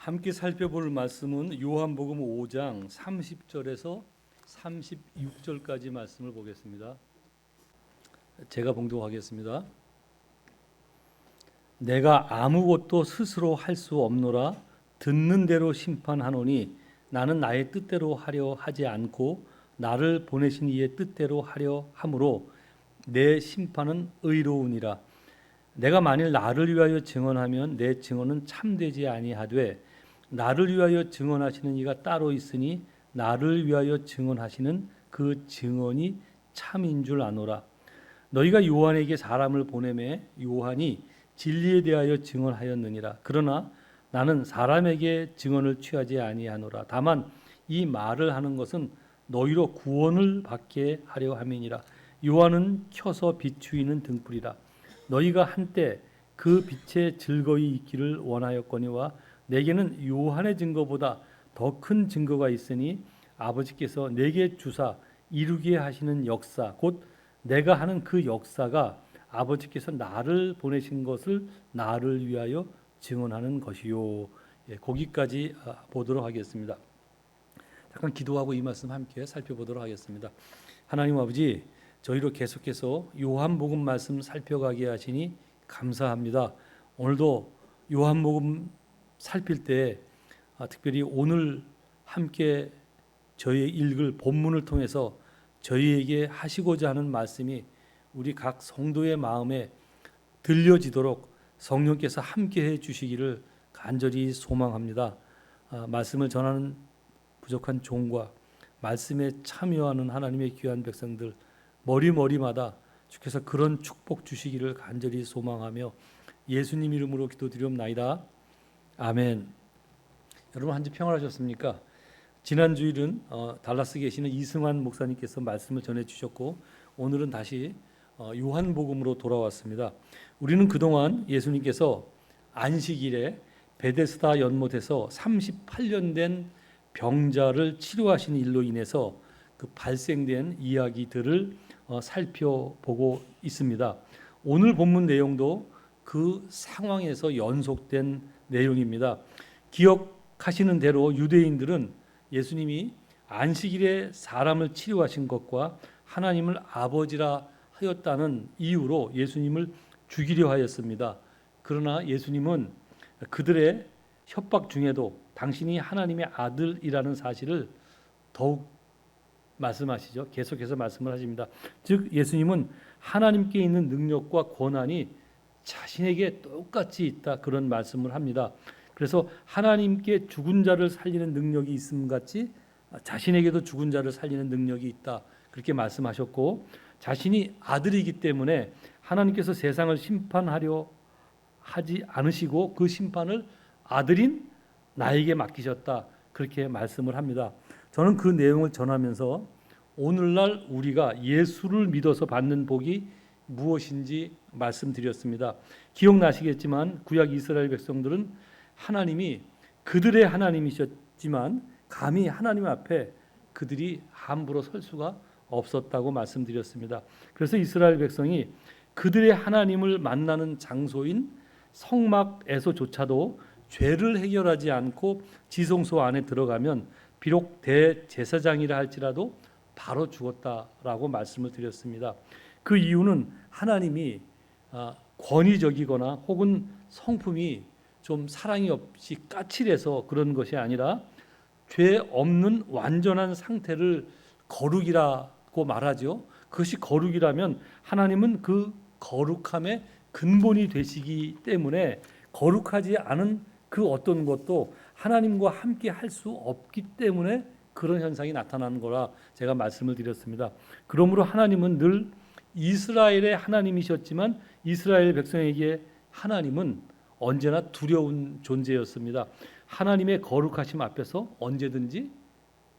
함께 살펴볼 말씀은 요한복음 5장 30절에서 36절까지 말씀을 보겠습니다. 제가 봉독하겠습니다. 내가 아무것도 스스로 할 수 없노라. 듣는 대로 심판하노니 나는 나의 뜻대로 하려 하지 않고 나를 보내신 이의 뜻대로 하려 함으로 내 심판은 의로우니라. 내가 만일 나를 위하여 증언하면 내 증언은 참되지 아니하되 나를 위하여 증언하시는 이가 따로 있으니 나를 위하여 증언하시는 그 증언이 참인 줄 아노라. 너희가 요한에게 사람을 보내매 요한이 진리에 대하여 증언하였느니라. 그러나 나는 사람에게 증언을 취하지 아니하노라. 다만 이 말을 하는 것은 너희로 구원을 받게 하려 함이니라. 요한은 켜서 비추이는 등불이라. 너희가 한때 그 빛에 즐거이 있기를 원하였거니와 내게는 요한의 증거보다 더 큰 증거가 있으니 아버지께서 내게 주사 이루게 하시는 역사 곧 내가 하는 그 역사가 아버지께서 나를 보내신 것을 나를 위하여 증언하는 것이요. 거기까지 보도록 하겠습니다. 잠깐 기도하고 이 말씀 함께 살펴보도록 하겠습니다. 하나님 아버지, 저희로 계속해서 요한복음 말씀 살펴가게 하시니 감사합니다. 오늘도 요한복음 살필 때 특별히 오늘 함께 저희 읽을 본문을 통해서 저희에게 하시고자 하는 말씀이 우리 각 성도의 마음에 들려지도록 성령께서 함께해 주시기를 간절히 소망합니다. 말씀을 전하는 부족한 종과 말씀에 참여하는 하나님의 귀한 백성들 머리마다 주께서 그런 축복 주시기를 간절히 소망하며 예수님 이름으로 기도드리옵나이다. 아멘. 여러분 한 주 평안하셨습니까? 지난 주일은 달라스 계시는 이승환 목사님께서 말씀을 전해주셨고 오늘은 다시 요한복음으로 돌아왔습니다. 우리는 그동안 예수님께서 안식일에 베데스다 연못에서 38년 된 병자를 치료하신 일로 인해서 그 발생된 이야기들을 살펴보고 있습니다. 오늘 본문 내용도 그 상황에서 연속된 내용입니다. 기억하시는 대로 유대인들은 예수님이 안식일에 사람을 치료하신 것과 하나님을 아버지라 하였다는 이유로 예수님을 죽이려 하였습니다. 그러나 예수님은 그들의 협박 중에도 당신이 하나님의 아들이라는 사실을 더욱 말씀하시죠. 계속해서 말씀을 하십니다. 즉 예수님은 하나님께 있는 능력과 권한이 자신에게 똑같이 있다, 그런 말씀을 합니다. 그래서 하나님께 죽은 자를 살리는 능력이 있음 같이 자신에게도 죽은 자를 살리는 능력이 있다, 그렇게 말씀하셨고 자신이 아들이기 때문에 하나님께서 세상을 심판하려 하지 않으시고 그 심판을 아들인 나에게 맡기셨다, 그렇게 말씀을 합니다. 저는 그 내용을 전하면서 오늘날 우리가 예수를 믿어서 받는 복이 무엇인지 말씀드렸습니다. 기억나시겠지만 구약 이스라엘 백성들은 하나님이 그들의 하나님이셨지만 감히 하나님 앞에 그들이 함부로 설 수가 없었다고 말씀드렸습니다. 그래서 이스라엘 백성이 그들의 하나님을 만나는 장소인 성막에서조차도 죄를 해결하지 않고 지성소 안에 들어가면 비록 대제사장이라 할지라도 바로 죽었다라고 말씀을 드렸습니다. 그 이유는 하나님이 권위적이거나 혹은 성품이 좀 사랑이 없이 까칠해서 그런 것이 아니라 죄 없는 완전한 상태를 거룩이라고 말하죠. 그것이 거룩이라면 하나님은 그 거룩함의 근본이 되시기 때문에 거룩하지 않은 그 어떤 것도 하나님과 함께 할 수 없기 때문에 그런 현상이 나타나는 거라 제가 말씀을 드렸습니다. 그러므로 하나님은 늘 이스라엘의 하나님이셨지만 이스라엘 백성에게 하나님은 언제나 두려운 존재였습니다. 하나님의 거룩하심 앞에서 언제든지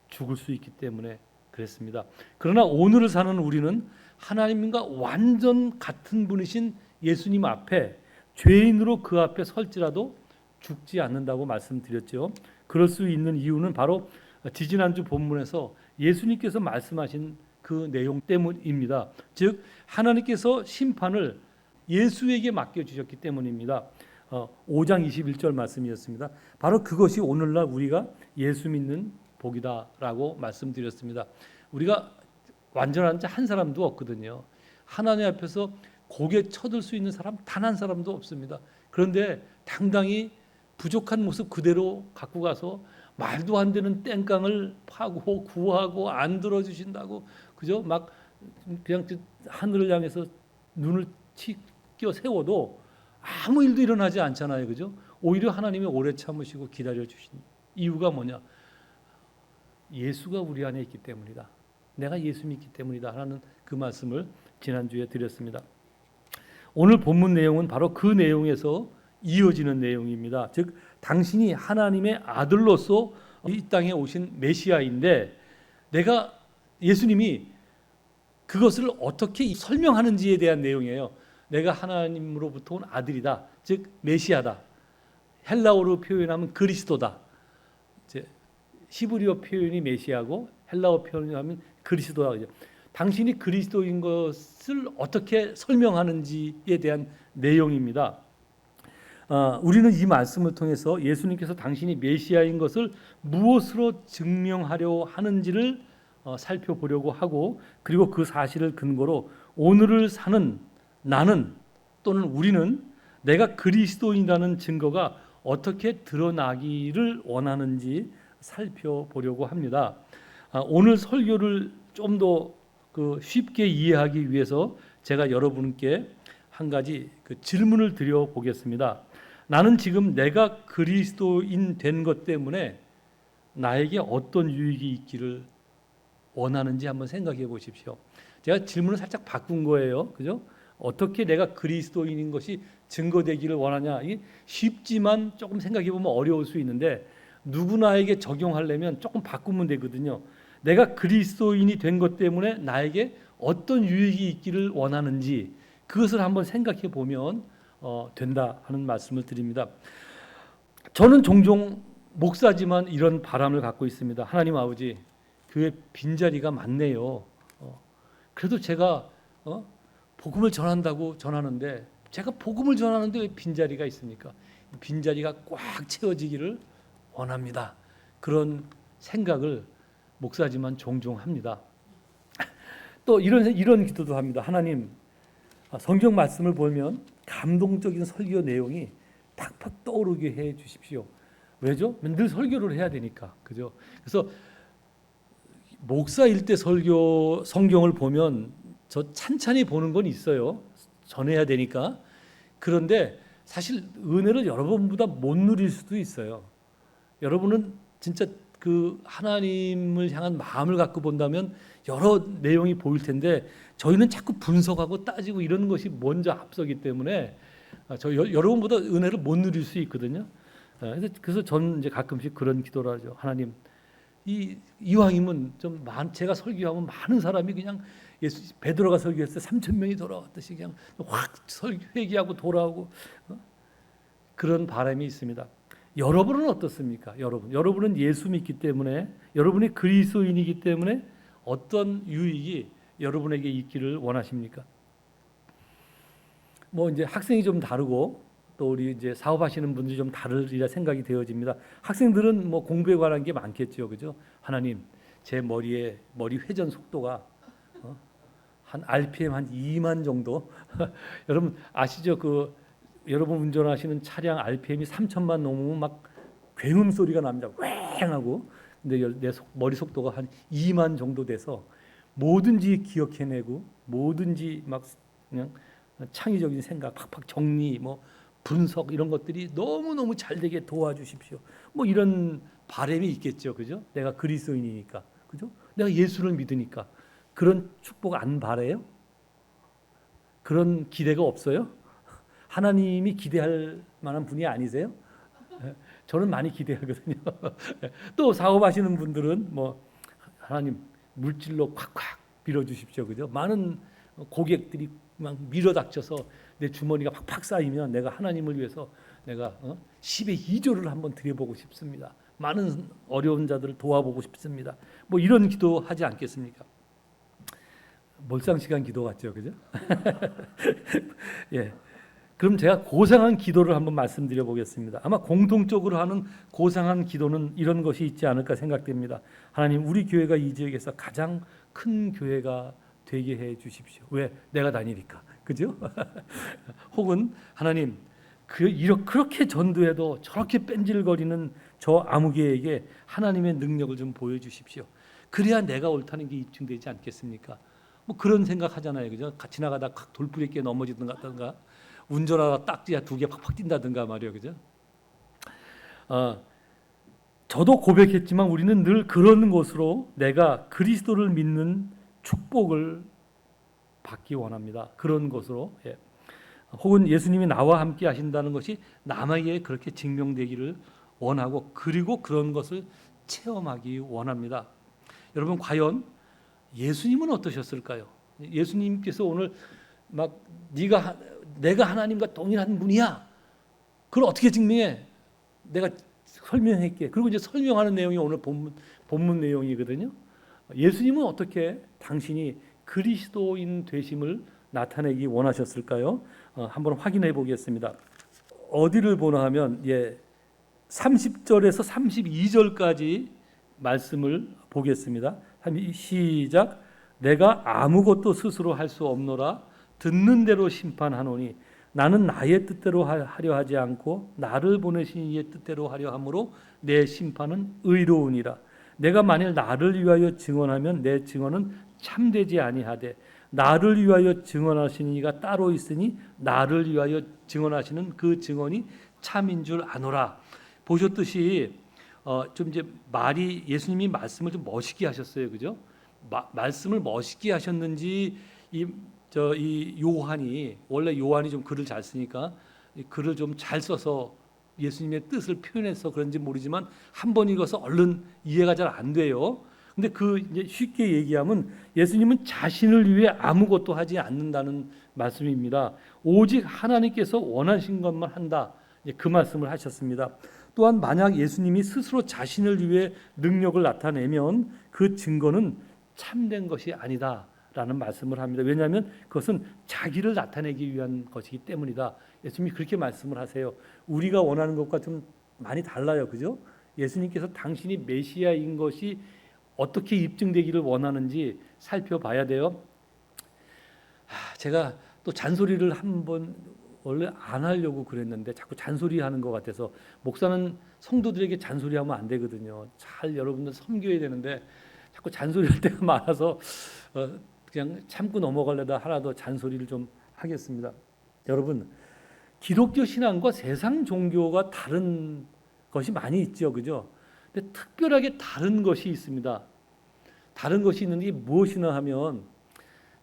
죽을 수 있기 때문에 그랬습니다. 그러나 오늘을 사는 우리는 하나님과 완전 같은 분이신 예수님 앞에 죄인으로 그 앞에 설지라도 죽지 않는다고 말씀드렸죠. 그럴 수 있는 이유는 바로 지지난주 본문에서 예수님께서 말씀하신 그 내용 때문입니다. 즉 하나님께서 심판을 예수에게 맡겨주셨기 때문입니다. 5장 21절 말씀이었습니다. 바로 그것이 오늘날 우리가 예수 믿는 복이다라고 말씀드렸습니다. 우리가 완전한 자 한 사람도 없거든요. 하나님 앞에서 고개 쳐들 수 있는 사람 단 한 사람도 없습니다. 그런데 당당히 부족한 모습 그대로 갖고 가서 말도 안 되는 땡깡을 파고 구하고 안 들어주신다고 그죠? 막 그냥 하늘을 향해서 눈을 치켜 세워도 아무 일도 일어나지 않잖아요, 그죠? 오히려 하나님이 오래 참으시고 기다려 주신 이유가 뭐냐? 예수가 우리 안에 있기 때문이다. 내가 예수 믿기 때문이다 하는 그 말씀을 지난주에 드렸습니다. 오늘 본문 내용은 바로 그 내용에서 이어지는 내용입니다. 즉 당신이 하나님의 아들로서 이 땅에 오신 메시아인데 내가 예수님이 그것을 어떻게 설명하는지에 대한 내용이에요. 내가 하나님으로부터 온 아들이다. 즉 메시아다. 헬라어로 표현하면 그리스도다. 이제 히브리어 표현이 메시아고 헬라어 표현하면 그리스도다. 당신이 그리스도인 것을 어떻게 설명하는지에 대한 내용입니다. 우리는 이 말씀을 통해서 예수님께서 당신이 메시아인 것을 무엇으로 증명하려 하는지를 살펴보려고 하고 그리고 그 사실을 근거로 오늘을 사는 나는 또는 우리는 내가 그리스도인이라는 증거가 어떻게 드러나기를 원하는지 살펴보려고 합니다. 오늘 설교를 좀 더 쉽게 이해하기 위해서 제가 여러분께 한 가지 질문을 드려 보겠습니다. 나는 지금 내가 그리스도인 된 것 때문에 나에게 어떤 유익이 있기를 원하는지 한번 생각해 보십시오. 제가 질문을 살짝 바꾼 거예요. 그죠? 어떻게 내가 그리스도인인 것이 증거되기를 원하냐? 이게 쉽지만 조금 생각해 보면 어려울 수 있는데 누구나에게 적용하려면 조금 바꾸면 되거든요. 내가 그리스도인이 된 것 때문에 나에게 어떤 유익이 있기를 원하는지 그것을 한번 생각해 보면 된다 하는 말씀을 드립니다. 저는 종종 목사지만 이런 바람을 갖고 있습니다. 하나님 아버지, 교회 빈자리가 많네요. 그래도 제가 복음을 전한다고 전하는데 제가 복음을 전하는데 왜 빈자리가 있습니까? 빈자리가 꽉 채워지기를 원합니다. 그런 생각을 목사지만 종종 합니다. 또 이런 기도도 합니다. 하나님, 성경 말씀을 보면 감동적인 설교 내용이 팍팍 떠오르게 해 주십시오. 왜죠? 늘 설교를 해야 되니까. 그죠? 그래서 목사일 때 성경을 보면 저 찬찬히 보는 건 있어요. 전해야 되니까. 그런데 사실 은혜를 여러분보다 못 누릴 수도 있어요. 여러분은 진짜 그 하나님을 향한 마음을 갖고 본다면 여러 내용이 보일 텐데 저희는 자꾸 분석하고 따지고 이런 것이 먼저 앞서기 때문에 여러분보다 은혜를 못 누릴 수 있거든요. 그래서 저는 이제 가끔씩 그런 기도를 하죠. 하나님, 이왕이면 제가 설교하면 많은 사람이 그냥 베드로가 설교했을 때 3,000명이 돌아왔듯이 그냥 확 회개하고 돌아오고 그런 바람이 있습니다. 여러분은 어떻습니까? 여러분은 예수 믿기 때문에 여러분이 그리스도인이기 때문에 어떤 유익이 여러분에게 있기를 원하십니까? 뭐 이제 학생이 좀 다르고 또 우리 이제 사업하시는 분들이 좀 다르리라 생각이 되어집니다. 학생들은 뭐 공부에 관한 게 많겠죠, 그죠? 하나님, 제 머리 회전 속도가 한 RPM 한 2만 정도. 여러분 아시죠? 여러분 운전하시는 차량 RPM이 3,000만 넘으면 막 굉음 소리가 납니다. 왱 하고. 근데 내 머리 속도가 한 2만 정도 돼서 뭐든지 기억해내고 뭐든지 막 그냥 창의적인 생각, 팍팍 정리, 뭐 분석 이런 것들이 너무너무 잘 되게 도와주십시오. 뭐 이런 바람이 있겠죠. 그죠? 내가 그리스도인이니까. 그죠? 내가 예수를 믿으니까. 그런 축복 안 바래요? 그런 기대가 없어요? 하나님이 기대할 만한 분이 아니세요? 저는 많이 기대하거든요. 또 사업하시는 분들은 뭐 하나님 물질로 콱콱 빌어주십시오. 그죠? 많은 고객들이 막 밀어닥쳐서 내 주머니가 팍팍 쌓이면 내가 하나님을 위해서 내가 10의 2조를 한번 드려보고 싶습니다. 많은 어려운 자들을 도와보고 싶습니다. 뭐 이런 기도하지 않겠습니까? 몰상시간 기도 같죠, 그죠? 예. 그럼 제가 고상한 기도를 한번 말씀드려 보겠습니다. 아마 공통적으로 하는 고상한 기도는 이런 것이 있지 않을까 생각됩니다. 하나님, 우리 교회가 이 지역에서 가장 큰 교회가 되게 해 주십시오. 왜? 내가 다니니까. 그죠? 혹은 하나님, 그렇게 전도해도 저렇게 뺀질거리는 저 아무개에게 하나님의 능력을 좀 보여주십시오. 그래야 내가 옳다는 게 입증되지 않겠습니까? 뭐 그런 생각하잖아요, 그죠? 같이 나가다 돌부리께 넘어지든가, 운전하다 딱지야 2개 팍팍 뛴다든가 말이요, 그죠? 저도 고백했지만 우리는 늘 그런 것으로 내가 그리스도를 믿는 축복을 받기 원합니다. 그런 것으로. 예. 혹은 예수님이 나와 함께 하신다는 것이 남에게 그렇게 증명되기를 원하고, 그리고 그런 것을 체험하기 원합니다. 여러분, 과연 예수님은 어떠셨을까요? 예수님께서 오늘 막 내가 하나님과 동일한 분이야. 그걸 어떻게 증명해? 내가 설명할게. 그리고 이제 설명하는 내용이 오늘 본문 내용이거든요. 예수님은 어떻게 당신이 그리스도인 되심을 나타내기 원하셨을까요? 한번 확인해 보겠습니다. 어디를 보나 하면 30절에서 32절까지 말씀을 보겠습니다. 시작. 내가 아무것도 스스로 할 수 없노라. 듣는 대로 심판하노니 나는 나의 뜻대로 하려 하지 않고 나를 보내신 이의 뜻대로 하려 함으로 내 심판은 의로우니라. 내가 만일 나를 위하여 증언하면 내 증언은 참되지 아니하되 나를 위하여 증언하시는 이가 따로 있으니 나를 위하여 증언하시는 그 증언이 참인 줄 아노라. 보셨듯이 좀 이제 말이, 예수님이 말씀을 좀 멋있게 하셨어요, 그죠? 말씀을 멋있게 하셨는지 이 요한이, 원래 요한이 좀 글을 잘 쓰니까 글을 좀 잘 써서 예수님의 뜻을 표현해서 그런지 모르지만 한 번 읽어서 얼른 이해가 잘 안 돼요. 근데 이제 쉽게 얘기하면 예수님은 자신을 위해 아무것도 하지 않는다는 말씀입니다. 오직 하나님께서 원하신 것만 한다. 그 말씀을 하셨습니다. 또한 만약 예수님이 스스로 자신을 위해 능력을 나타내면 그 증거는 참된 것이 아니다라는 말씀을 합니다. 왜냐하면 그것은 자기를 나타내기 위한 것이기 때문이다. 예수님이 그렇게 말씀을 하세요. 우리가 원하는 것과 좀 많이 달라요, 그죠? 예수님께서 당신이 메시아인 것이 어떻게 입증되기를 원하는지 살펴봐야 돼요. 제가 또 잔소리를 한번 원래 안 하려고 그랬는데 자꾸 잔소리하는 것 같아서, 목사는 성도들에게 잔소리하면 안 되거든요. 잘 여러분들 섬겨야 되는데 자꾸 잔소리할 때가 많아서 그냥 참고 넘어가려다 하나 더 잔소리를 좀 하겠습니다. 여러분, 기독교 신앙과 세상 종교가 다른 것이 많이 있죠, 그죠? 근데 특별하게 다른 것이 있습니다. 다른 것이 있는데 무엇이나 하면,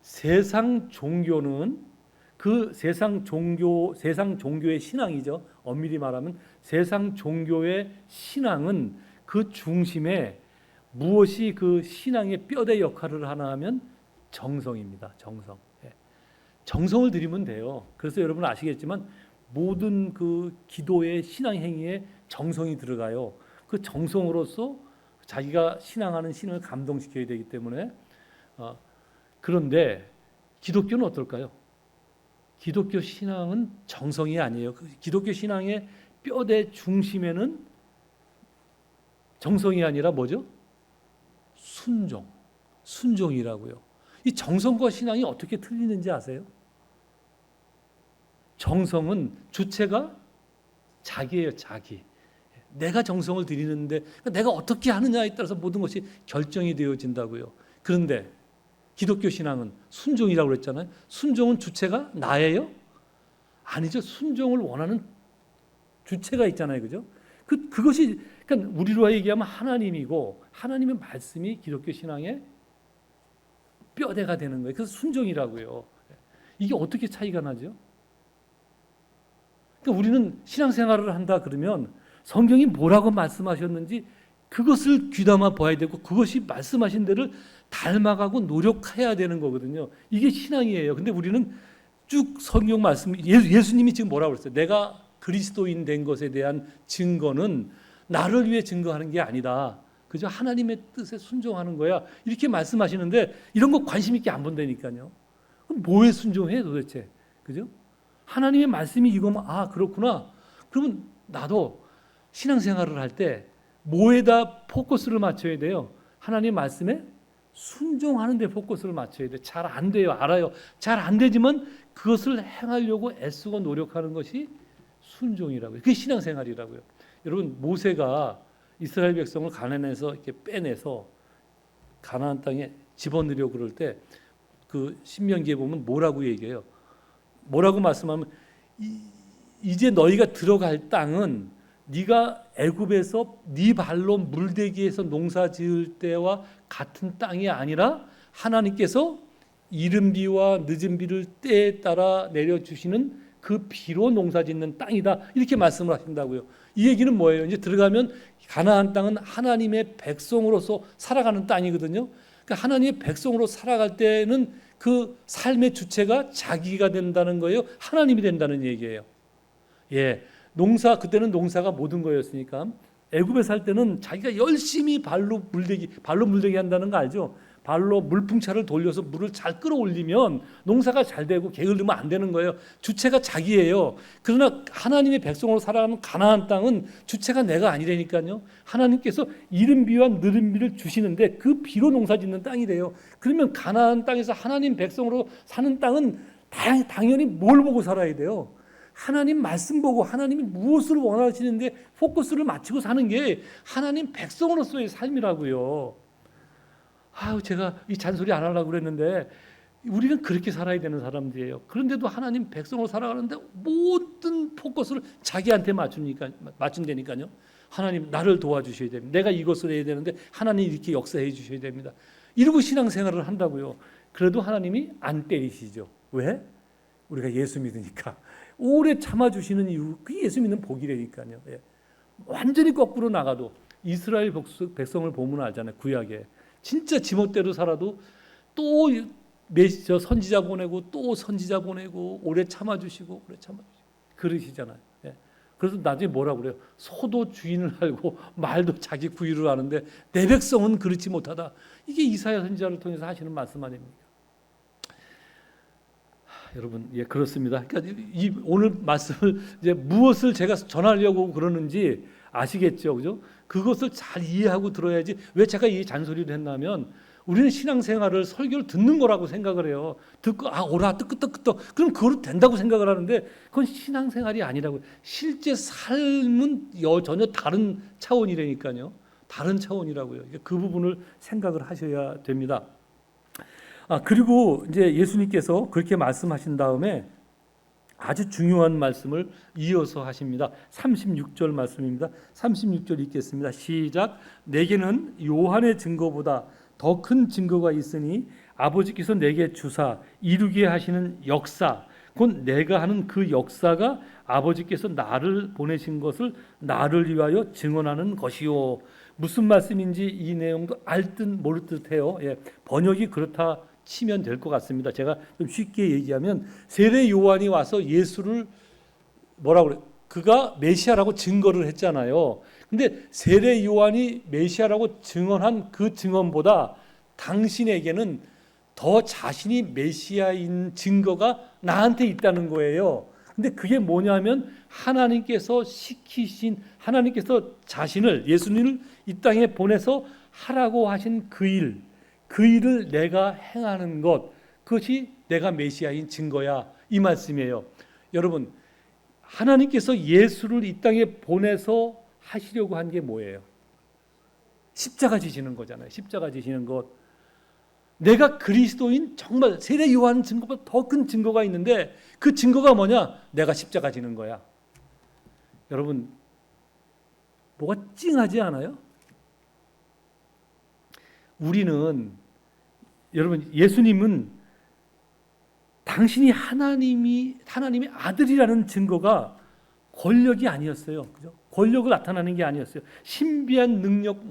세상 종교는 그 세상 종교의 신앙이죠. 엄밀히 말하면 세상 종교의 신앙은 그 중심에 무엇이 그 신앙의 뼈대 역할을 하나 하면 정성입니다. 정성. 정성을 들이면 돼요. 그래서 여러분 아시겠지만 모든 그 기도의 신앙 행위에 정성이 들어가요. 그 정성으로서 자기가 신앙하는 신을 감동시켜야 되기 때문에. 그런데 기독교는 어떨까요? 기독교 신앙은 정성이 아니에요. 기독교 신앙의 뼈대 중심에는 정성이 아니라 뭐죠? 순종이라고요. 이 정성과 신앙이 어떻게 틀리는지 아세요? 정성은 주체가 자기예요, 자기. 내가 정성을 들이는데 내가 어떻게 하느냐에 따라서 모든 것이 결정이 되어진다고요. 그런데 기독교 신앙은 순종이라고 그랬잖아요. 순종은 주체가 나예요? 아니죠. 순종을 원하는 주체가 있잖아요, 그죠? 그것이, 그러니까 우리로 얘기하면 하나님이고, 하나님의 말씀이 기독교 신앙의 뼈대가 되는 거예요. 그래서 순종이라고요. 이게 어떻게 차이가 나죠? 그러니까 우리는 신앙생활을 한다 그러면 성경이 뭐라고 말씀하셨는지 그것을 귀담아 봐야 되고, 그것이 말씀하신 대를 닮아가고 노력해야 되는 거거든요. 이게 신앙이에요. 근데 우리는 쭉 성경 말씀, 예수님이 지금 뭐라고 그랬어요? 내가 그리스도인 된 것에 대한 증거는 나를 위해 증거하는 게 아니다. 그죠? 하나님의 뜻에 순종하는 거야. 이렇게 말씀하시는데 이런 거 관심 있게 안 본다니까요. 그럼 뭐에 순종해 도대체? 그죠? 하나님의 말씀이 이거면 그렇구나. 그러면 나도 신앙생활을 할 때 뭐에다 포커스를 맞춰야 돼요? 하나님 말씀에 순종하는 데 포커스를 맞춰야 돼. 잘 안 돼요. 알아요. 잘 안 되지만 그것을 행하려고 애쓰고 노력하는 것이 순종이라고요. 그게 신앙생활이라고요. 여러분, 모세가 이스라엘 백성을 가나안에서 이렇게 빼내서 가나안 땅에 집어넣으려고 그럴 때 그 신명기에 보면 뭐라고 얘기해요? 뭐라고 말씀하면 이제 너희가 들어갈 땅은 네가 애굽에서 네 발로 물대기에서 농사 지을 때와 같은 땅이 아니라 하나님께서 이른 비와 늦은 비를 때에 따라 내려주시는 그 비로 농사 짓는 땅이다. 이렇게 말씀을 하신다고요. 이 얘기는 뭐예요? 이제 들어가면 가나안 땅은 하나님의 백성으로서 살아가는 땅이거든요. 그러니까 하나님의 백성으로 살아갈 때는 그 삶의 주체가 자기가 된다는 거예요. 하나님이 된다는 얘기예요. 그때는 농사가 모든 거였으니까 애굽에 살 때는 자기가 열심히 발로 물대기 한다는 거 알죠? 발로 물풍차를 돌려서 물을 잘 끌어올리면 농사가 잘 되고 게을르면 안 되는 거예요. 주체가 자기예요. 그러나 하나님의 백성으로 살아가는 가나안 땅은 주체가 내가 아니라니까요. 하나님께서 이른 비와 늦은 비를 주시는데 그 비로 농사 짓는 땅이래요. 그러면 가나안 땅에서 하나님 백성으로 사는 땅은 당연히 뭘 보고 살아야 돼요? 하나님 말씀 보고 하나님이 무엇을 원하시는데 포커스를 맞추고 사는 게 하나님 백성으로서의 삶이라고요. 제가 이 잔소리 안 하려고 그랬는데 우리는 그렇게 살아야 되는 사람들이에요. 그런데도 하나님 백성으로 살아가는데 모든 포커스를 자기한테 맞춘다니까요. 하나님 나를 도와주셔야 됩니다. 내가 이것을 해야 되는데 하나님 이렇게 역사해 주셔야 됩니다. 이러고 신앙생활을 한다고요. 그래도 하나님이 안 때리시죠. 왜? 우리가 예수 믿으니까. 오래 참아주시는 이유, 그게 예수 믿는 복이라니까요. 완전히 거꾸로 나가도 이스라엘 백성을 보면 알잖아요. 구약에 진짜 지멋대로 살아도 또 선지자 보내고 또 선지자 보내고 오래 참아주시고 그러시잖아요. 그래서 나중에 뭐라고 그래요? 소도 주인을 알고 말도 자기 구유를 아는데 내 백성은 그렇지 못하다. 이게 이사야 선지자를 통해서 하시는 말씀 아닙니까? 여러분, 그렇습니다. 그러니까 오늘 말씀을 이제 무엇을 제가 전하려고 그러는지 아시겠죠, 그죠? 그것을 잘 이해하고 들어야지. 왜 제가 이 잔소리를 했냐면 우리는 신앙생활을 설교를 듣는 거라고 생각을 해요. 듣고 오라 뜨끄떡끄떡 그럼 그걸로 된다고 생각을 하는데 그건 신앙생활이 아니라고요. 실제 삶은 전혀 다른 차원이라니까요. 다른 차원이라고요. 그 부분을 생각을 하셔야 됩니다. 그리고 이제 예수님께서 그렇게 말씀하신 다음에 아주 중요한 말씀을 이어서 하십니다. 36절 말씀입니다. 36절 읽겠습니다. 시작. 내게는 요한의 증거보다 더 큰 증거가 있으니 아버지께서 내게 주사 이루게 하시는 역사, 곧 내가 하는 그 역사가 아버지께서 나를 보내신 것을 나를 위하여 증언하는 것이요. 무슨 말씀인지 이 내용도 알 듯 모를 듯해요. 번역이 그렇다 치면 될 것 같습니다. 제가 좀 쉽게 얘기하면 세례 요한이 와서 예수를 뭐라고 그래? 그가 메시아라고 증거를 했잖아요. 근데 세례 요한이 메시아라고 증언한 그 증언보다 당신에게는 더 자신이 메시아인 증거가 나한테 있다는 거예요. 근데 그게 뭐냐면 하나님께서 자신을 예수님을 이 땅에 보내서 하라고 하신 그 일을 내가 행하는 것, 그것이 내가 메시아인 증거야, 이 말씀이에요. 여러분, 하나님께서 예수를 이 땅에 보내서 하시려고 한 게 뭐예요? 십자가 지시는 거잖아요. 십자가 지시는 것. 내가 그리스도인, 정말 세례 요한 증거보다 더 큰 증거가 있는데 그 증거가 뭐냐? 내가 십자가 지는 거야. 여러분, 뭐가 찡하지 않아요? 여러분, 예수님은 당신이 하나님의 아들이라는 증거가 권력이 아니었어요. 그죠? 권력을 나타나는 게 아니었어요. 신비한 능력을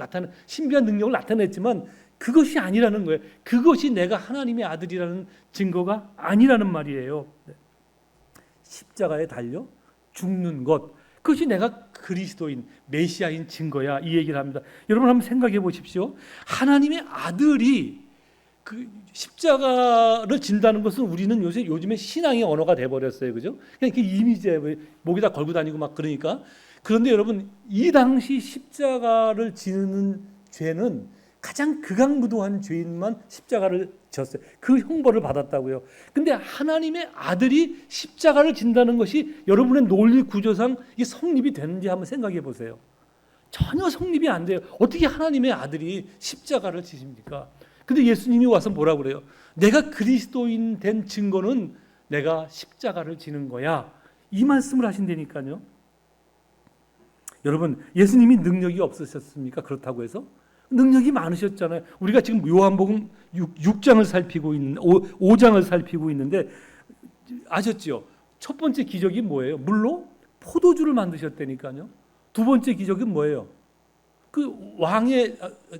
나타냈지만 그것이 아니라는 거예요. 그것이 내가 하나님의 아들이라는 증거가 아니라는 말이에요. 십자가에 달려 죽는 것, 그것이 내가 그리스도인, 메시아인 증거야, 이 얘기를 합니다. 여러분 한번 생각해 보십시오. 하나님의 아들이 그 십자가를 진다는 것은 우리는 요즘에 신앙의 언어가 돼 버렸어요. 그죠? 그냥 그 이미지에 목에다 걸고 다니고 막 그러니까. 그런데 여러분, 이 당시 십자가를 지는 죄는 가장 극악무도한 죄인만 십자가를 졌어요. 그 형벌을 받았다고요. 근데 하나님의 아들이 십자가를 진다는 것이 여러분의 논리 구조상 이게 성립이 되는지 한번 생각해 보세요. 전혀 성립이 안 돼요. 어떻게 하나님의 아들이 십자가를 지십니까? 근데 예수님이 와서 뭐라 그래요? 내가 그리스도인 된 증거는 내가 십자가를 지는 거야. 이 말씀을 하신다니까요. 여러분, 예수님이 능력이 없으셨습니까? 그렇다고 해서? 능력이 많으셨잖아요. 우리가 지금 요한복음 6장을 살피고 있는 5장을 살피고 있는데 아셨죠? 첫 번째 기적이 뭐예요? 물로 포도주를 만드셨다니까요. 두 번째 기적은 뭐예요? 그 왕의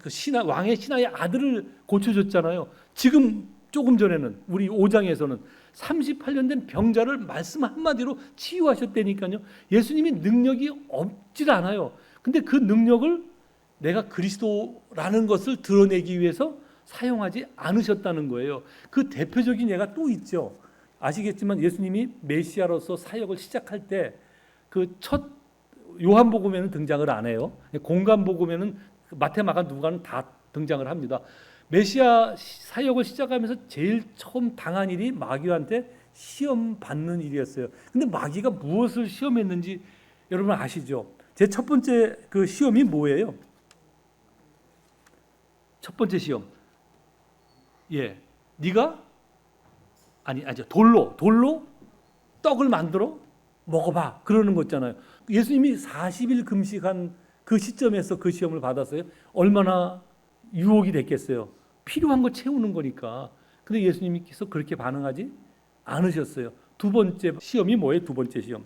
신하의 아들을 고쳐줬잖아요. 지금 조금 전에는 우리 5장에서는 38년 된 병자를 말씀 한마디로 치유하셨다니까요. 예수님이 능력이 없질 않아요. 근데 그 능력을 내가 그리스도라는 것을 드러내기 위해서 사용하지 않으셨다는 거예요. 그 대표적인 예가 또 있죠. 아시겠지만 예수님이 메시아로서 사역을 시작할 때 그 첫 요한복음에는 등장을 안 해요. 공간복음에는 마태, 마가, 누가는 다 등장을 합니다. 메시아 사역을 시작하면서 제일 처음 당한 일이 마귀한테 시험 받는 일이었어요. 근데 마귀가 무엇을 시험했는지 여러분 아시죠? 제 첫 번째 그 시험이 뭐예요? 첫 번째 시험. 예. 네가 아니죠. 돌로 떡을 만들어 먹어봐. 그러는 거잖아요. 예수님이 40일 금식한 그 시점에서 그 시험을 받았어요. 얼마나 유혹이 됐겠어요. 필요한 거 채우는 거니까. 근데 예수님께서 그렇게 반응하지 않으셨어요. 두 번째 시험이 뭐예요? 두 번째 시험.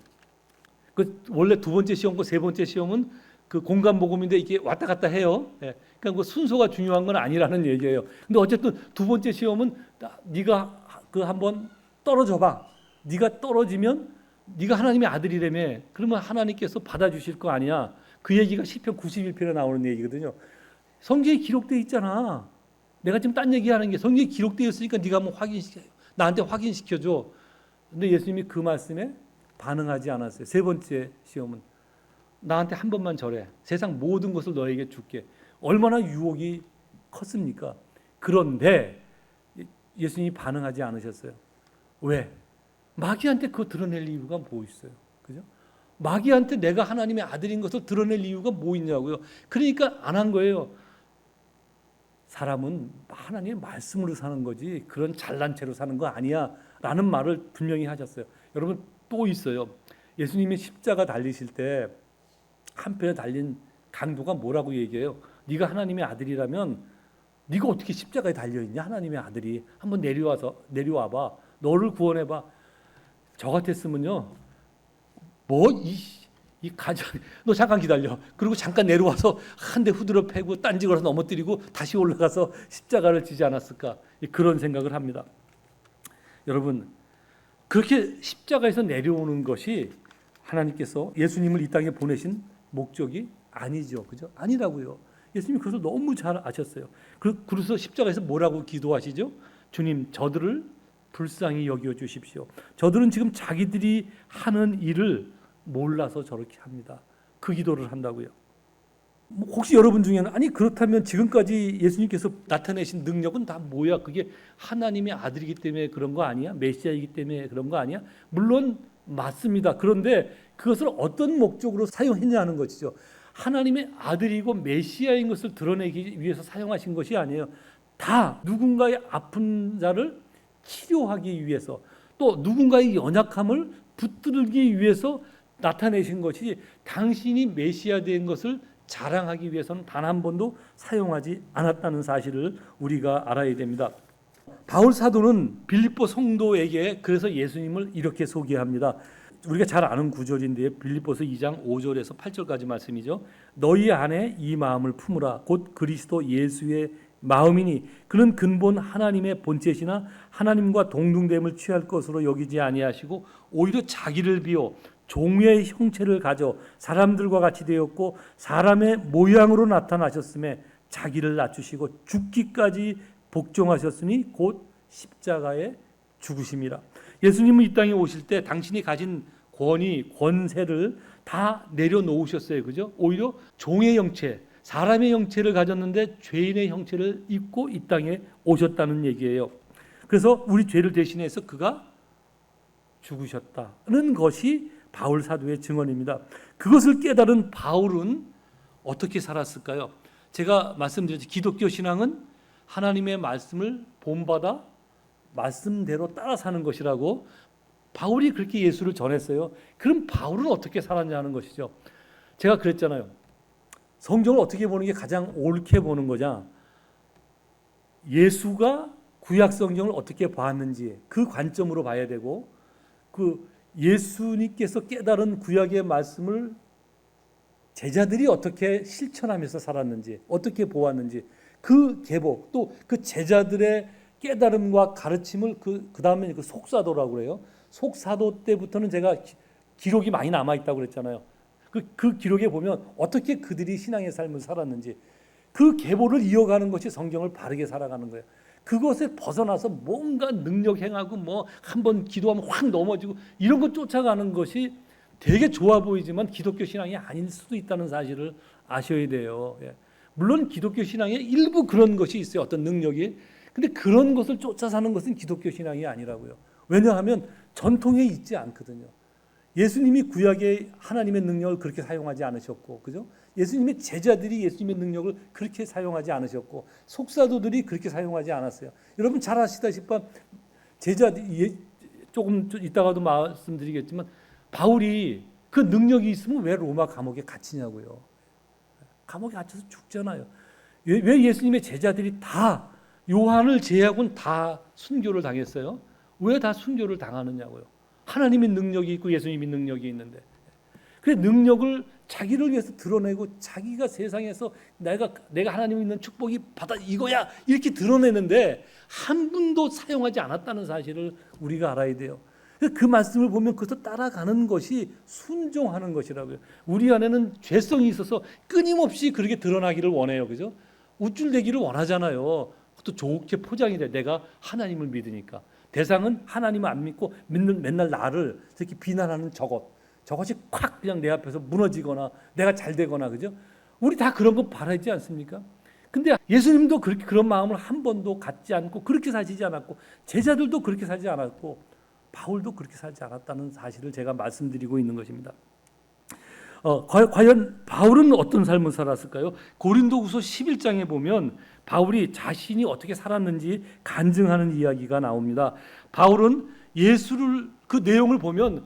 그 원래 두 번째 시험과 세 번째 시험은 그 공간 복음인데 이게 왔다 갔다 해요. 예. 그러니까 그 순서가 중요한 건 아니라는 얘기예요. 근데 어쨌든 두 번째 시험은 네가 그 한번 떨어져 봐. 네가 떨어지면 네가 하나님의 아들이라며. 그러면 하나님께서 받아주실 거 아니야. 그 얘기가 시편 91편에 나오는 얘기거든요. 성경에 기록되어 있잖아. 내가 지금 딴 얘기하는 게 성경에 기록되어 있으니까 네가 한번 나한테 확인시켜줘. 근데 예수님이 그 말씀에 반응하지 않았어요. 세 번째 시험은 나한테 한 번만 절해. 세상 모든 것을 너에게 줄게. 얼마나 유혹이 컸습니까? 그런데 예수님이 반응하지 않으셨어요. 왜? 마귀한테 그거 드러낼 이유가 뭐 있어요? 그죠? 마귀한테 내가 하나님의 아들인 것을 드러낼 이유가 뭐 있냐고요. 그러니까 안 한 거예요. 사람은 하나님의 말씀으로 사는 거지 그런 잘난 체로 사는 거 아니야 라는 말을 분명히 하셨어요. 여러분 또 있어요. 예수님이 십자가 달리실 때 한편에 달린 강도가 뭐라고 얘기해요? 네가 하나님의 아들이라면 네가 어떻게 십자가에 달려있냐? 하나님의 아들이 한번 내려와봐. 너를 구원해봐. 저 같았으면요. 이 가정, 너 잠깐 기다려. 그리고 잠깐 내려와서 한 대 후드려 패고 딴지 걸어서 넘어뜨리고 다시 올라가서 십자가를 지지 않았을까? 그런 생각을 합니다. 여러분, 그렇게 십자가에서 내려오는 것이 하나님께서 예수님을 이 땅에 보내신 목적이 아니죠. 그죠? 아니라고요. 예수님이 그것을 너무 잘 아셨어요. 그래서 십자가에서 뭐라고 기도하시죠? 주님, 저들을 불쌍히 여겨 주십시오. 저들은 지금 자기들이 하는 일을 몰라서 저렇게 합니다. 그 기도를 한다고요. 혹시 여러분 중에는 아니 그렇다면 지금까지 예수님께서 나타내신 능력은 다 뭐야? 그게 하나님의 아들이기 때문에 그런 거 아니야? 메시아이기 때문에 그런 거 아니야? 물론 맞습니다. 그런데 그것을 어떤 목적으로 사용했냐는 것이죠. 하나님의 아들이고 메시아인 것을 드러내기 위해서 사용하신 것이 아니에요. 다 누군가의 아픈 자를 치료하기 위해서 또 누군가의 연약함을 붙들기 위해서 나타내신 것이 당신이 메시아 된 것을 자랑하기 위해서는 단 한 번도 사용하지 않았다는 사실을 우리가 알아야 됩니다. 바울 사도는 빌립보 성도에게 그래서 예수님을 이렇게 소개합니다. 우리가 잘 아는 구절인데 빌립보서 2장 5절에서 8절까지 말씀이죠. 너희 안에 이 마음을 품으라. 곧 그리스도 예수의 마음이니 그는 근본 하나님의 본체시나 하나님과 동등됨을 취할 것으로 여기지 아니하시고 오히려 자기를 비워 종의 형체를 가져 사람들과 같이 되었고 사람의 모양으로 나타나셨음에 자기를 낮추시고 죽기까지 복종하셨으니 곧 십자가에 죽으심이라. 예수님은 이 땅에 오실 때 당신이 가진 권위, 권세를 다 내려놓으셨어요. 그죠? 오히려 종의 형체, 사람의 형체를 가졌는데 죄인의 형체를 입고 이 땅에 오셨다는 얘기예요. 그래서 우리 죄를 대신해서 그가 죽으셨다는 것이 바울 사도의 증언입니다. 그것을 깨달은 바울은 어떻게 살았을까요? 제가 말씀드렸죠. 기독교 신앙은 하나님의 말씀을 본받아 말씀대로 따라 사는 것이라고 바울이 그렇게 예수를 전했어요. 그럼 바울은 어떻게 살았냐는 것이죠. 제가 그랬잖아요. 성경을 어떻게 보는 게 가장 옳게 보는 거냐. 예수가 구약 성경을 어떻게 봤는지 그 관점으로 봐야 되고, 그 예수님께서 깨달은 구약의 말씀을 제자들이 어떻게 실천하면서 살았는지, 어떻게 보았는지, 그 계복, 또 그 제자들의 깨달음과 가르침을 그 다음에 그 속사도라고 그래요. 속사도 때부터는 제가 기록이 많이 남아 있다고 그랬잖아요. 그 기록에 보면 어떻게 그들이 신앙의 삶을 살았는지, 그 계보를 이어가는 것이 성경을 바르게 살아가는 거예요. 그것에 벗어나서 뭔가 능력 행하고 뭐 한번 기도하면 확 넘어지고 이런 것 쫓아가는 것이 되게 좋아 보이지만 기독교 신앙이 아닐 수도 있다는 사실을 아셔야 돼요. 예. 물론 기독교 신앙에 일부 그런 것이 있어요. 어떤 능력이. 근데 그런 것을 쫓아 사는 것은 기독교 신앙이 아니라고요. 왜냐하면 전통에 있지 않거든요. 예수님이 구약의 하나님의 능력을 그렇게 사용하지 않으셨고, 그죠? 예수님의 제자들이 예수님의 능력을 그렇게 사용하지 않으셨고, 속사도들이 그렇게 사용하지 않았어요. 여러분 잘 아시다시피 제자들이 조금 이따가도 말씀드리겠지만 바울이 그 능력이 있으면 왜 로마 감옥에 갇히냐고요. 감옥에 갇혀서 죽잖아요. 왜 예수님의 제자들이 다 요한을 제외하고는 다 순교를 당했어요? 왜 다 순교를 당하느냐고요. 하나님의 능력이 있고 예수님의 능력이 있는데, 그 능력을 자기를 위해서 드러내고 자기가 세상에서 내가 하나님이 있는 축복이 받아 이거야 이렇게 드러내는데 한 분도 사용하지 않았다는 사실을 우리가 알아야 돼요. 그 말씀을 보면 그것을 따라가는 것이 순종하는 것이라고요. 우리 안에는 죄성이 있어서 끊임없이 그렇게 드러나기를 원해요. 그죠? 우쭐대기를 원하잖아요. 또 좋게 포장이 돼. 내가 하나님을 믿으니까. 대상은 하나님을 안 믿고 맨날 나를 이렇게 비난하는 저것이 콱 그냥 내 앞에서 무너지거나 내가 잘 되거나, 그죠? 우리 다 그런 거 바라지 않습니까? 근데 예수님도 그렇게 그런 마음을 한 번도 갖지 않고 그렇게 사시지 않았고, 제자들도 그렇게 살지 않았고, 바울도 그렇게 살지 않았다는 사실을 제가 말씀드리고 있는 것입니다. 과연 바울은 어떤 삶을 살았을까요? 고린도후서 11장에 보면 바울이 자신이 어떻게 살았는지 간증하는 이야기가 나옵니다. 바울은 예수를, 그 내용을 보면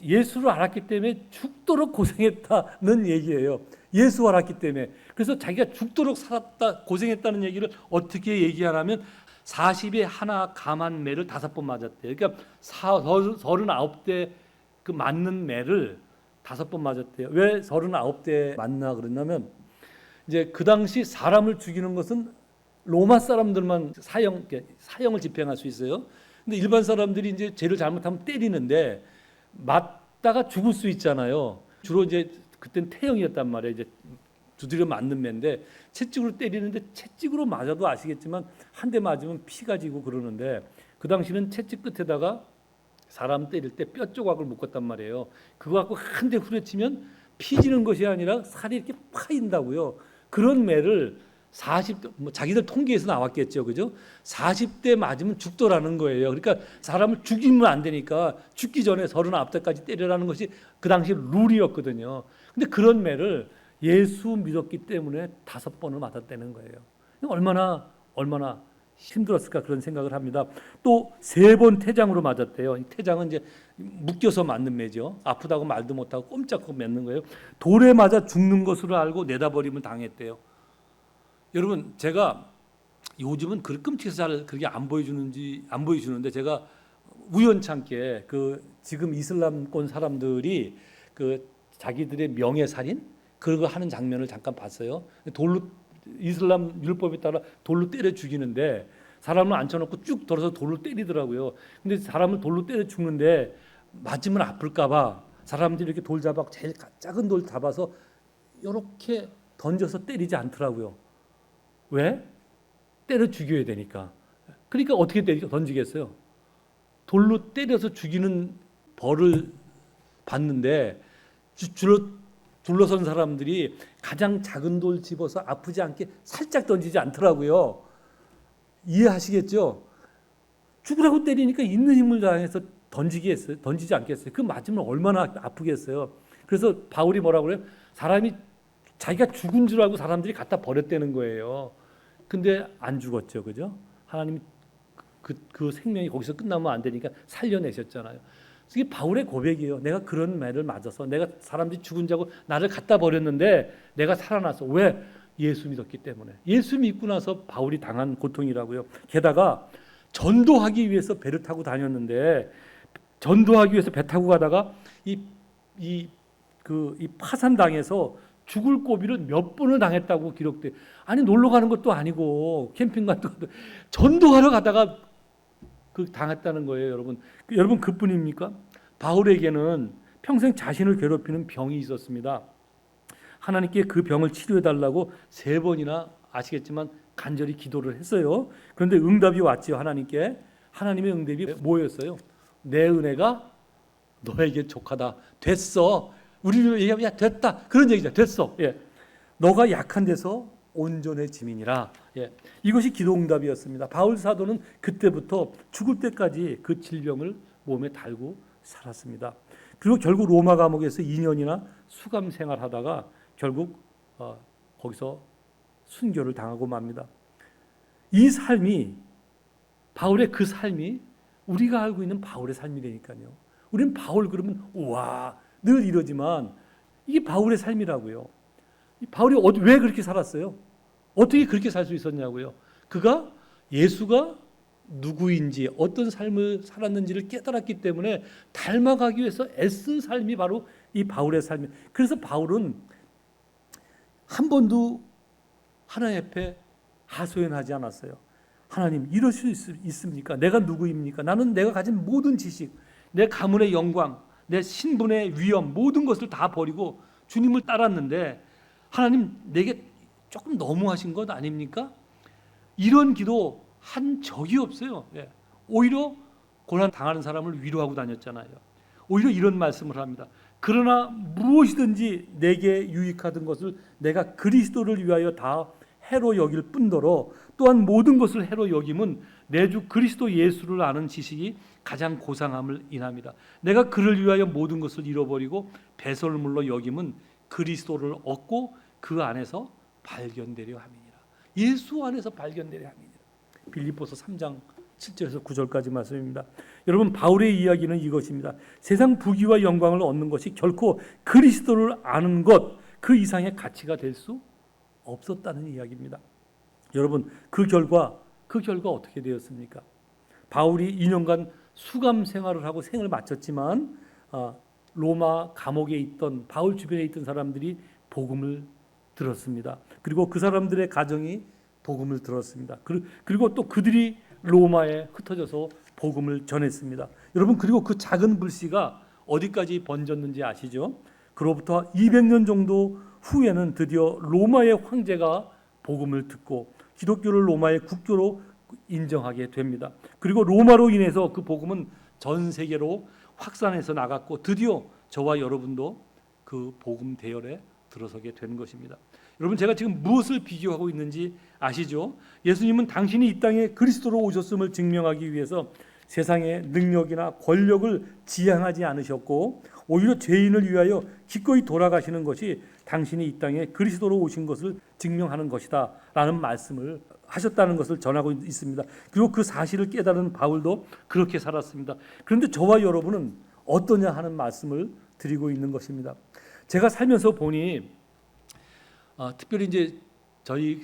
예수를 알았기 때문에 죽도록 고생했다는 얘기예요. 예수 알았기 때문에. 그래서 자기가 죽도록 살았다, 고생했다는 얘기를 어떻게 얘기하냐면 40에 하나 감한 매를 5번 맞았대요. 그러니까 39대 그 맞는 매를 5번 맞았대요. 왜 39대 맞나 그러냐면, 이제 그 당시 사람을 죽이는 것은 로마 사람들만 사형을 집행할 수 있어요. 근데 일반 사람들이 이제 죄를 잘못하면 때리는데 맞다가 죽을 수 있잖아요. 주로 이제 그땐 태형이었단 말이에요. 이제 두드려 맞는 매인데 채찍으로 때리는데, 채찍으로 맞아도 아시겠지만 한 대 맞으면 피가 지고 그러는데, 그 당시는 채찍 끝에다가 사람 때릴 때 뼈 조각을 묶었단 말이에요. 그거 갖고 한 대 후려치면 피 지는 것이 아니라 살이 이렇게 파인다고요. 그런 매를 40대, 자기들 통계에서 나왔겠죠, 그죠? 40대 맞으면 죽더라는 거예요. 그러니까 사람을 죽이면 안 되니까 죽기 전에 39대까지 때리라는 것이 그 당시 룰이었거든요. 근데 그런 매를 예수 믿었기 때문에 5번을 맞았다는 거예요. 얼마나 힘들었을까 그런 생각을 합니다. 또 3번 태장으로 맞았대요. 태장은 이제 묶여서 맞는 매죠. 아프다고 말도 못하고 꼼짝하고 맞는 거예요. 돌에 맞아 죽는 것으로 알고 내다버림을 당했대요. 여러분, 제가 요즘은 그렇게 끔찍해서 잘 그렇게 안 보여주는데 제가 우연찮게 그 지금 이슬람권 사람들이 그 자기들의 명예살인 그런 거 하는 장면을 잠깐 봤어요. 이슬람 율법에 따라 돌로 때려 죽이는데 사람을 앉혀놓고 쭉 돌아서 돌로 때리더라고요. 근데 사람을 돌로 때려 죽는데 맞으면 아플까봐 사람들이 이렇게 돌 잡아, 제일 작은 돌 잡아서 이렇게 던져서 때리지 않더라고요. 왜? 때려 죽여야 되니까. 그러니까 어떻게 던지겠어요? 돌로 때려서 죽이는 벌을 받는데 둘러선 사람들이 가장 작은 돌 집어서 아프지 않게 살짝 던지지 않더라고요. 이해하시겠죠? 죽으라고 때리니까 있는 힘을 다해서 던지지 않겠어요. 그 맞으면 얼마나 아프겠어요. 그래서 바울이 뭐라고 그래요? 사람이 자기가 죽은 줄 알고 사람들이 갖다 버렸다는 거예요. 근데 안 죽었죠. 그죠? 하나님이 그 생명이 거기서 끝나면 안 되니까 살려내셨잖아요. 이게 바울의 고백이에요. 내가 그런 매를 맞아서 내가 사람들이 죽은 줄 알고 나를 갖다 버렸는데 내가 살아났어. 왜? 예수 믿었기 때문에. 예수 믿고 나서 바울이 당한 고통이라고요. 게다가 전도하기 위해서 배를 타고 다녔는데 전도하기 위해서 배 타고 가다가 이 파산당해서 죽을 고비를 몇 번을 당했다고 기록돼. 아니 놀러 가는 것도 아니고 캠핑 갔다 전도하러 가다가 당했다는 거예요, 여러분. 여러분 그뿐입니까? 바울에게는 평생 자신을 괴롭히는 병이 있었습니다. 하나님께 그 병을 치료해 달라고 3번이나 아시겠지만 간절히 기도를 했어요. 그런데 응답이 왔지요, 하나님께. 하나님의 응답이 뭐였어요? 내 은혜가 너에게 족하다. 됐어. 우리로 얘기하면 야 됐다. 그런 얘기죠. 됐어. 예. 너가 약한 데서 온전해짐이니라. 예. 이것이 기도 응답이었습니다. 바울 사도는 그때부터 죽을 때까지 그 질병을 몸에 달고 살았습니다. 그리고 결국 로마 감옥에서 2년이나 수감 생활하다가 결국 거기서 순교를 당하고 맙니다. 이 삶이 바울의 그 삶이 우리가 알고 있는 바울의 삶이라니까요. 우리는 바울 그러면 우와 늘 이러지만 이게 바울의 삶이라고요. 바울이 왜 그렇게 살았어요? 어떻게 그렇게 살 수 있었냐고요. 그가 예수가 누구인지 어떤 삶을 살았는지를 깨달았기 때문에 닮아가기 위해서 애쓴 삶이 바로 이 바울의 삶이에요. 그래서 바울은 한 번도 하나님 앞에 하소연하지 않았어요. 하나님 이럴 수 있습니까? 내가 누구입니까? 나는 내가 가진 모든 지식, 내 가문의 영광, 내 신분의 위엄 모든 것을 다 버리고 주님을 따랐는데 하나님 내게 조금 너무하신 것 아닙니까? 이런 기도 한 적이 없어요. 예. 오히려 고난 당하는 사람을 위로하고 다녔잖아요. 오히려 이런 말씀을 합니다. 그러나 무엇이든지 내게 유익하던 것을 내가 그리스도를 위하여 다 해로 여길 뿐더러 또한 모든 것을 해로 여김은 내 주 그리스도 예수를 아는 지식이 가장 고상함을 인합니다. 내가 그를 위하여 모든 것을 잃어버리고 배설물로 여김은 그리스도를 얻고 그 안에서 발견되려 함이니라. 예수 안에서 발견되려 함이니라. 빌립보서 3장 7절에서 9절까지 말씀입니다. 여러분 바울의 이야기는 이것입니다. 세상 부귀와 영광을 얻는 것이 결코 그리스도를 아는 것 그 이상의 가치가 될 수 없었다는 이야기입니다. 여러분 그 결과 어떻게 되었습니까? 바울이 2년간 수감 생활을 하고 생을 마쳤지만 로마 감옥에 있던 바울 주변에 있던 사람들이 복음을 들었습니다. 그리고 그 사람들의 가정이 복음을 들었습니다. 그리고 또 그들이 로마에 흩어져서 복음을 전했습니다. 여러분 그리고 그 작은 불씨가 어디까지 번졌는지 아시죠? 그로부터 200년 정도 후에는 드디어 로마의 황제가 복음을 듣고 기독교를 로마의 국교로 인정하게 됩니다. 그리고 로마로 인해서 그 복음은 전 세계로 확산해서 나갔고 드디어 저와 여러분도 그 복음 대열에 들어서게 된 것입니다. 여러분 제가 지금 무엇을 비교하고 있는지 아시죠? 예수님은 당신이 이 땅에 그리스도로 오셨음을 증명하기 위해서 세상의 능력이나 권력을 지향하지 않으셨고 오히려 죄인을 위하여 기꺼이 돌아가시는 것이 당신이 이 땅에 그리스도로 오신 것을 증명하는 것이다 라는 말씀을 하셨다는 것을 전하고 있습니다. 그리고 그 사실을 깨달은 바울도 그렇게 살았습니다. 그런데 저와 여러분은 어떠냐 하는 말씀을 드리고 있는 것입니다. 제가 살면서 보니 특별히 이제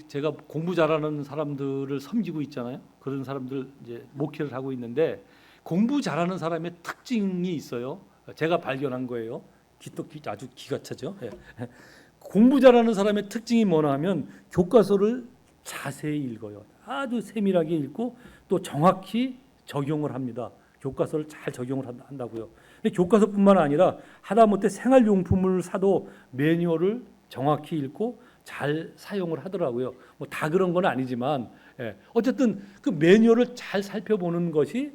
제가 공부 잘하는 사람들을 섬기고 있잖아요. 그런 사람들 이제 목회를 하고 있는데 공부 잘하는 사람의 특징이 있어요. 제가 발견한 거예요. 아주 기가 차죠. 예. 공부 잘하는 사람의 특징이 뭐냐 하면 교과서를 자세히 읽어요. 아주 세밀하게 읽고 또 정확히 적용을 합니다. 교과서를 잘 적용을 한다고요. 근데 교과서뿐만 아니라 하다못해 생활용품을 사도 매뉴얼을 정확히 읽고 잘 사용을 하더라고요. 뭐 다 그런 건 아니지만 예. 어쨌든 그 매뉴얼을 잘 살펴보는 것이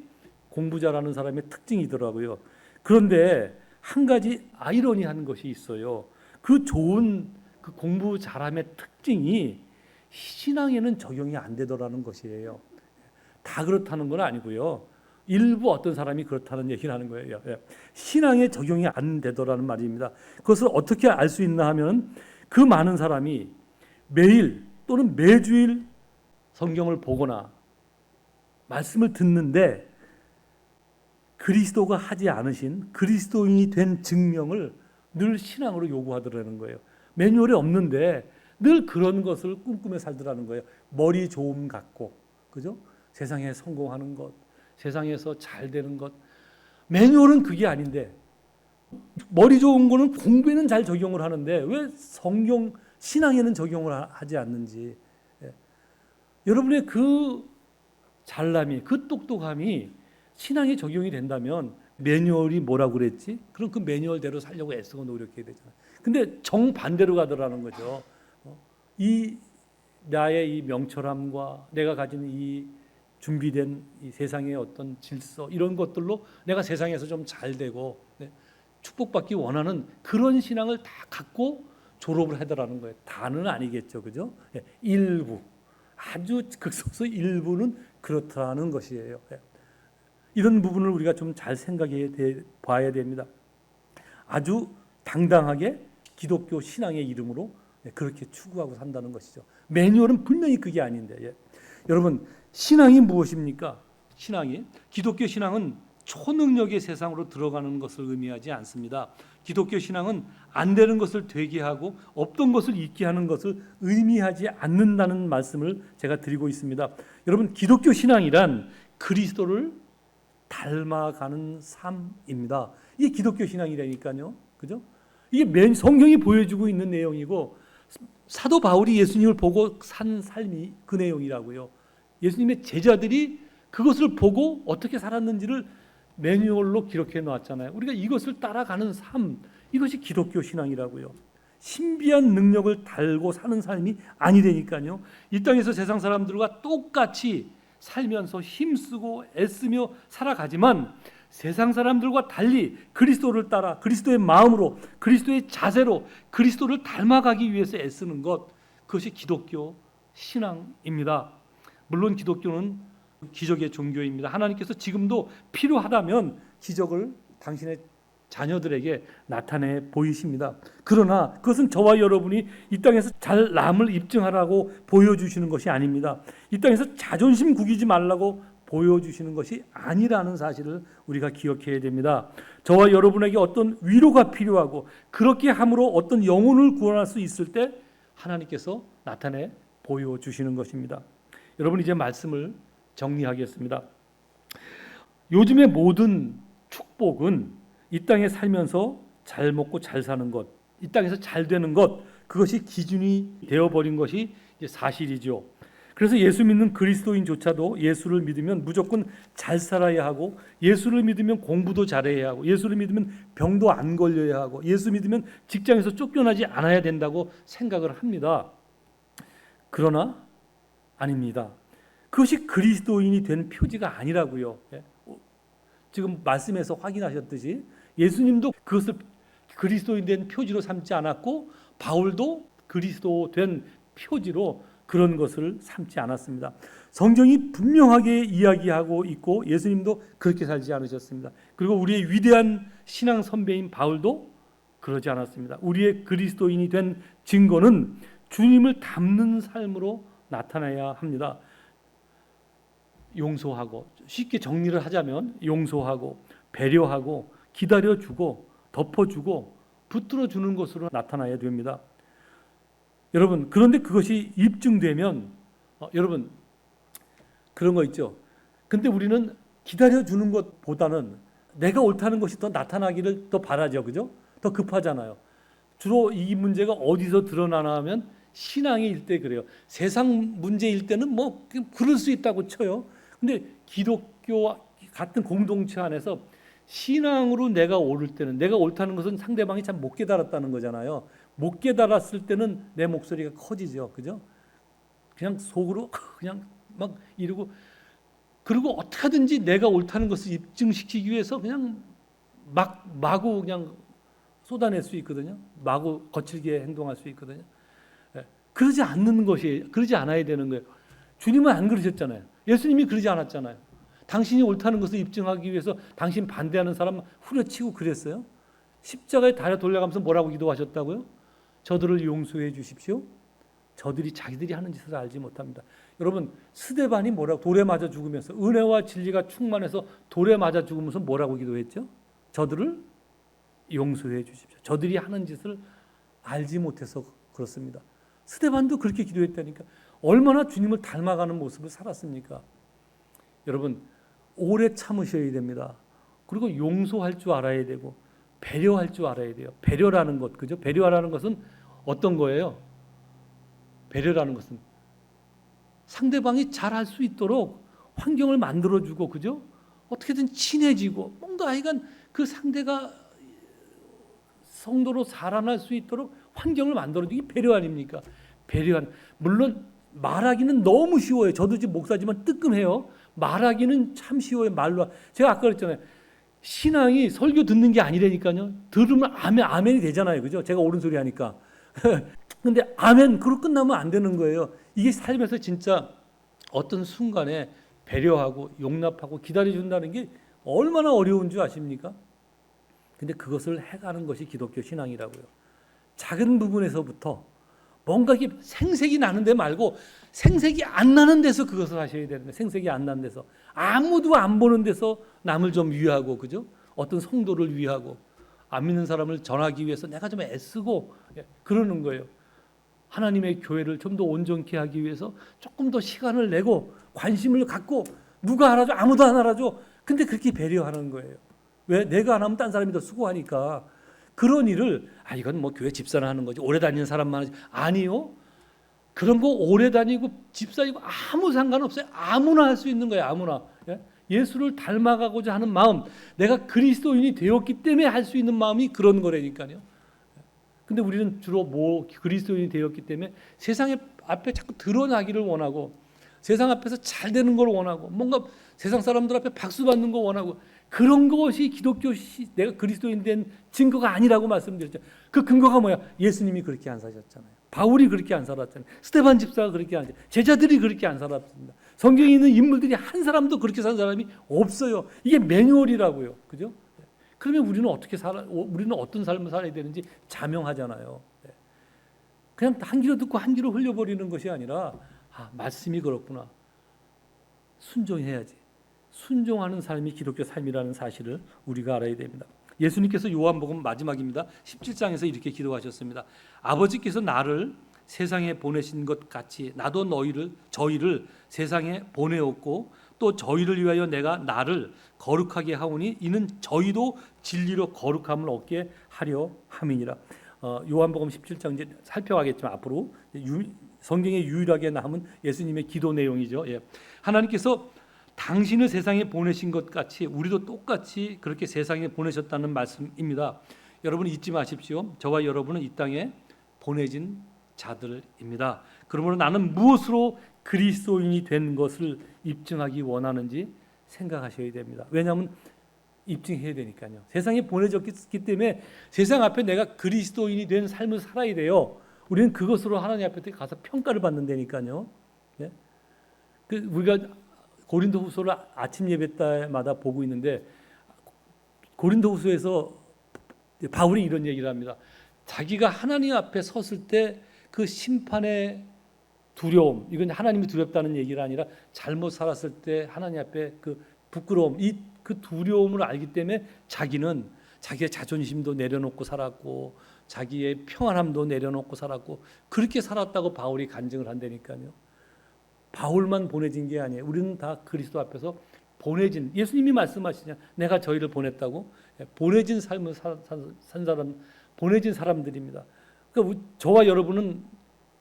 공부 잘하는 사람의 특징이더라고요. 그런데 한 가지 아이러니한 것이 있어요. 그 좋은 그 공부 잘함의 특징이 신앙에는 적용이 안 되더라는 것이에요. 다 그렇다는 건 아니고요. 일부 어떤 사람이 그렇다는 얘기를 하는 거예요. 신앙에 적용이 안 되더라는 말입니다. 그것을 어떻게 알 수 있나 하면 그 많은 사람이 매일 또는 매주일 성경을 보거나 말씀을 듣는데 그리스도가 하지 않으신 그리스도인이 된 증명을 늘 신앙으로 요구하더라는 거예요. 매뉴얼이 없는데 늘 그런 것을 꿈꾸며 살더라는 거예요. 머리 좋음 같고, 그죠? 세상에 성공하는 것, 세상에서 잘 되는 것. 매뉴얼은 그게 아닌데 머리 좋은 거는 공부에는 잘 적용을 하는데 왜 성경 신앙에는 적용을 하지 않는지. 여러분의 그 잘남이, 그 똑똑함이 신앙에 적용이 된다면 매뉴얼이 뭐라고 그랬지? 그럼 그 매뉴얼대로 살려고 애쓰고 노력해야 되잖아요. 근데 정반대로 가더라는 거죠. 이 나의 이 명철함과 내가 가진 이 준비된 이 세상의 어떤 질서 이런 것들로 내가 세상에서 좀 잘 되고 축복받기 원하는 그런 신앙을 다 갖고 졸업을 하더라는 거예요. 다는 아니겠죠, 그죠? 일부, 아주 극소수 일부는 그렇다는 것이에요. 이런 부분을 우리가 좀 잘 생각해 봐야 됩니다. 아주 당당하게 기독교 신앙의 이름으로 그렇게 추구하고 산다는 것이죠. 매뉴얼은 분명히 그게 아닌데, 여러분 신앙이 무엇입니까? 신앙이 기독교 신앙은 초능력의 세상으로 들어가는 것을 의미하지 않습니다. 기독교 신앙은 안 되는 것을 되게 하고 없던 것을 있게 하는 것을 의미하지 않는다는 말씀을 제가 드리고 있습니다. 여러분 기독교 신앙이란 그리스도를 닮아가는 삶입니다. 이게 기독교 신앙이라니까요. 그죠? 이게 성경이 보여주고 있는 내용이고 사도 바울이 예수님을 보고 산 삶이 그 내용이라고요. 예수님의 제자들이 그것을 보고 어떻게 살았는지를 매뉴얼로 기록해 놓았잖아요. 우리가 이것을 따라가는 삶, 이것이 기독교 신앙이라고요. 신비한 능력을 달고 사는 삶이 아니라니까요. 이 땅에서 세상 사람들과 똑같이 살면서 힘쓰고 애쓰며 살아가지만 세상 사람들과 달리 그리스도를 따라 그리스도의 마음으로 그리스도의 자세로 그리스도를 닮아가기 위해서 애쓰는 것, 그것이 기독교 신앙입니다. 물론 기독교는 기적의 종교입니다. 하나님께서 지금도 필요하다면 기적을 당신의 자녀들에게 나타내 보이십니다. 그러나 그것은 저와 여러분이 이 땅에서 잘 남을 입증하라고 보여주시는 것이 아닙니다. 이 땅에서 자존심 구기지 말라고 보여주시는 것이 아니라는 사실을 우리가 기억해야 됩니다. 저와 여러분에게 어떤 위로가 필요하고 그렇게 함으로 어떤 영혼을 구원할 수 있을 때 하나님께서 나타내 보여주시는 것입니다. 여러분 이제 말씀을 정리하겠습니다. 요즘의 모든 축복은 이 땅에 살면서 잘 먹고 잘 사는 것, 이 땅에서 잘 되는 것, 그것이 기준이 되어버린 것이 이제 사실이죠. 그래서 예수 믿는 그리스도인조차도 예수를 믿으면 무조건 잘 살아야 하고, 예수를 믿으면 공부도 잘해야 하고, 예수를 믿으면 병도 안 걸려야 하고, 예수 믿으면 직장에서 쫓겨나지 않아야 된다고 생각을 합니다. 그러나 아닙니다. 그것이 그리스도인이 된 표지가 아니라고요. 지금 말씀에서 확인하셨듯이 예수님도 그것을 그리스도인 된 표지로 삼지 않았고 바울도 그리스도 된 표지로 그런 것을 삼지 않았습니다. 성경이 분명하게 이야기하고 있고 예수님도 그렇게 살지 않으셨습니다. 그리고 우리의 위대한 신앙 선배인 바울도 그러지 않았습니다. 우리의 그리스도인이 된 증거는 주님을 닮는 삶으로 나타나야 합니다. 용서하고, 쉽게 정리를 하자면 용서하고 배려하고 기다려주고 덮어주고 붙들어주는 것으로 나타나야 됩니다. 여러분 그런데 그것이 입증되면 여러분 그런 거 있죠. 근데 우리는 기다려주는 것보다는 내가 옳다는 것이 더 나타나기를 더 바라죠. 그죠? 더 급하잖아요. 주로 이 문제가 어디서 드러나나 하면 신앙일 때 그래요. 세상 문제일 때는 뭐 그럴 수 있다고 쳐요. 근데 기독교 같은 공동체 안에서 신앙으로 내가 옳을 때는, 내가 옳다는 것은 상대방이 참 못 깨달았다는 거잖아요. 못 깨달았을 때는 내 목소리가 커지죠. 그죠? 그냥 속으로 그냥 막 이러고, 그리고 어떻게든지 내가 옳다는 것을 입증시키기 위해서 그냥 마구 그냥 쏟아낼 수 있거든요. 마구 거칠게 행동할 수 있거든요. 예. 그러지 않아야 되는 거예요. 주님은 안 그러셨잖아요. 예수님이 그러지 않았잖아요. 당신이 옳다는 것을 입증하기 위해서 당신 반대하는 사람 후려치고 그랬어요. 십자가에 달려 돌려가면서 뭐라고 기도하셨다고요? 저들을 용서해 주십시오. 저들이 자기들이 하는 짓을 알지 못합니다. 여러분, 스데반이 뭐라고, 돌에 맞아 죽으면서, 은혜와 진리가 충만해서 돌에 맞아 죽으면서 뭐라고 기도했죠? 저들을 용서해 주십시오. 저들이 하는 짓을 알지 못해서 그렇습니다. 스데반도 그렇게 기도했다니까. 얼마나 주님을 닮아가는 모습을 살았습니까? 여러분, 오래 참으셔야 됩니다. 그리고 용서할 줄 알아야 되고 배려할 줄 알아야 돼요. 배려라는 것, 그죠? 배려라는 것은 어떤 거예요? 배려라는 것은 상대방이 잘할 수 있도록 환경을 만들어주고, 그죠? 어떻게든 친해지고, 뭔가 하여간 그 상대가 성도로 살아날 수 있도록 환경을 만들어주기, 이게 배려 아닙니까? 물론 말하기는 너무 쉬워요. 저도 지금 목사지만 뜨끔해요. 말하기는 참 쉬워요. 말로. 제가 아까 그랬잖아요. 신앙이 설교 듣는 게 아니라니까요. 들으면 아멘이 되잖아요. 그죠? 제가 옳은 소리 하니까. 근데 아멘, 그러고 끝나면 안 되는 거예요. 이게 살면서 진짜 어떤 순간에 배려하고 용납하고 기다려준다는 게 얼마나 어려운 줄 아십니까? 근데 그것을 해가는 것이 기독교 신앙이라고요. 작은 부분에서부터 뭔가 이게 생색이 나는데 말고 생색이 안 나는 데서 그것을 하셔야 되는데, 생색이 안 나는 데서, 아무도 안 보는 데서 남을 좀 위하고, 그죠? 어떤 성도를 위하고, 안 믿는 사람을 전하기 위해서 내가 좀 애쓰고 그러는 거예요. 하나님의 교회를 좀 더 온전케 하기 위해서 조금 더 시간을 내고 관심을 갖고, 누가 알아줘? 아무도 안 알아줘. 근데 그렇게 배려하는 거예요. 왜? 내가 안 하면 딴 사람이 더 수고하니까. 그런 일을 이건 뭐 교회 집사나 하는 거지, 오래 다니는 사람만 하지. 아니요. 그런 거 오래 다니고 집사이고 아무 상관없어요. 아무나 할 수 있는 거예요. 아무나. 예수를 닮아가고자 하는 마음, 내가 그리스도인이 되었기 때문에 할 수 있는 마음이 그런 거라니까요. 근데 우리는 주로 그리스도인이 되었기 때문에 세상 앞에 자꾸 드러나기를 원하고, 세상 앞에서 잘 되는 걸 원하고, 뭔가 세상 사람들 앞에 박수 받는 거 원하고, 그런 것이 내가 그리스도인 된 증거가 아니라고 말씀드렸죠. 그 근거가 뭐야? 예수님이 그렇게 안 사셨잖아요. 바울이 그렇게 안 살았잖아요. 스데반 집사가 그렇게 안 살았잖아요. 제자들이 그렇게 안 살았습니다. 성경에 있는 인물들이 한 사람도 그렇게 산 사람이 없어요. 이게 매뉴얼이라고요. 그죠? 그러면 우리는 우리는 어떤 삶을 살아야 되는지 자명하잖아요. 그냥 한 귀로 듣고 한 귀로 흘려버리는 것이 아니라, 말씀이 그렇구나. 순종해야지. 순종하는 삶이 기독교 삶이라는 사실을 우리가 알아야 됩니다. 예수님께서 요한복음 마지막입니다. 17장에서 이렇게 기도하셨습니다. 아버지께서 나를 세상에 보내신 것 같이 나도 저희를 세상에 보내었고, 또 저희를 위하여 내가 나를 거룩하게 하오니 이는 저희도 진리로 거룩함을 얻게 하려 함이니라. 요한복음 17장 이제 살펴가겠지만 앞으로 성경에 유일하게 남은 예수님의 기도 내용이죠. 하나님께서 당신을 세상에 보내신 것 같이 우리도 똑같이 그렇게 세상에 보내셨다는 말씀입니다. 여러분 잊지 마십시오. 저와 여러분은 이 땅에 보내진 자들입니다. 그러므로 나는 무엇으로 그리스도인이 된 것을 입증하기 원하는지 생각하셔야 됩니다. 왜냐하면 입증해야 되니까요. 세상에 보내졌기 때문에 세상 앞에 내가 그리스도인이 된 삶을 살아야 돼요. 우리는 그것으로 하나님 앞에 가서 평가를 받는다니까요. 우리가 고린도후서를 아침 예배 때마다 보고 있는데, 고린도후서에서 바울이 이런 얘기를 합니다. 자기가 하나님 앞에 섰을 때 그 심판의 두려움, 이건 하나님이 두렵다는 얘기가 아니라 잘못 살았을 때 하나님 앞에 그 부끄러움, 그 두려움을 알기 때문에 자기는 자기의 자존심도 내려놓고 살았고, 자기의 평안함도 내려놓고 살았고, 그렇게 살았다고 바울이 간증을 한다니까요. 바울만 보내진 게 아니에요. 우리는 다 그리스도 앞에서 예수님이 말씀하시냐, 내가 저희를 보냈다고. 보내진 삶을 산 사람, 보내진 사람들입니다. 그러니까 저와 여러분은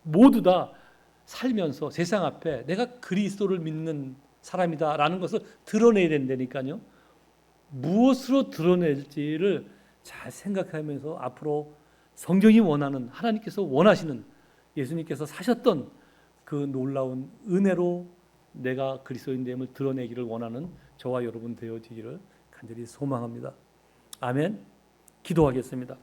모두 다 살면서 세상 앞에 내가 그리스도를 믿는 사람이다라는 것을 드러내야 된다니까요. 무엇으로 드러낼지를 잘 생각하면서 앞으로 성경이 원하는, 하나님께서 원하시는, 예수님께서 사셨던 그 놀라운 은혜로 내가 그리스도인됨을 드러내기를 원하는 저와 여러분 되어지기를 간절히 소망합니다. 아멘. 기도하겠습니다.